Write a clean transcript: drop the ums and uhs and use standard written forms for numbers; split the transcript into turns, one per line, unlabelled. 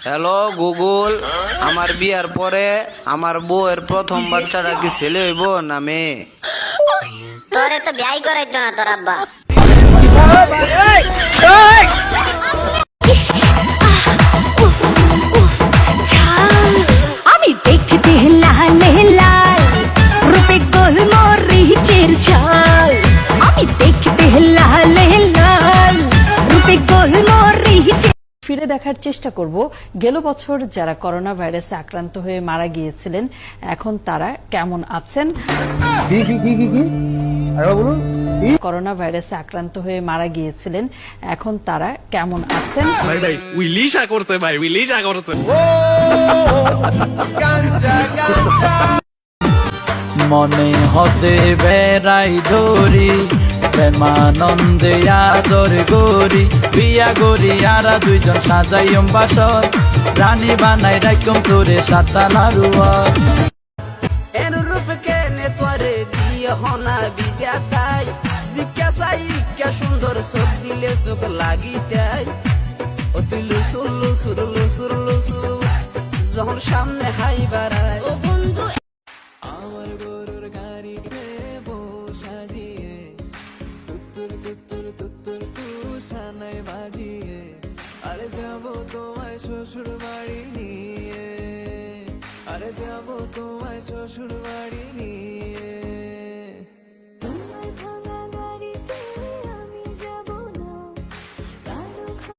Hello Google, আমার বিয়ার পরে আমার বউয়ের প্রথম বাচ্চাটা কি ছেলে হইব না মেয়ে?
তোরে তো বিয়াই করাইতো না তোর আব্বা।
আমি দেখতে লাল লাল রূপে গোলমরিচের ঝাল। আমি দেখতে লাল লাল রূপে গোলমরিচের।
ফিরে দেখার চেষ্টা করব গেল বছর যারা করোনা ভাইরাসে আক্রান্ত হয়ে মারা গিয়েছিলেন এখন তারা কেমন আছেন। করোনা ভাইরাসে আক্রান্ত হয়ে মারা গিয়েছিলেন এখন তারা কেমন আছেন।
ভাই ভাই উইলিশা করতে ভাই উইলিশা করতে।
মনে হতে বেড়াই ধরি প্রেমানন্দে আদর গরি বিয়া গরি আরা দুইজন সাজাইম বাসর রানী বানাই রাইকম তোরে সাতালারুয়া এর রূপ কেনে তোরে দিয়ে হনা বিদ্যা তাই জিজ্ঞাসাই কে সুন্দর চোখ দিলে চোখ লাগিতাই ও তুই লুসুর লুসুর লুসুর লুসুর যখন সামনে হাই বাড়ায় আমার গরুর গাড়িতে সাজিয়ে তুত্তুর তুত্তুর তুত্তুর তুষানায় বাজিয়ে আরে যাবো তোমায় শ্বশুর বাড়ি নিয়ে আরে যাবো তোমায় শ্বশুর বাড়ি নিয়ে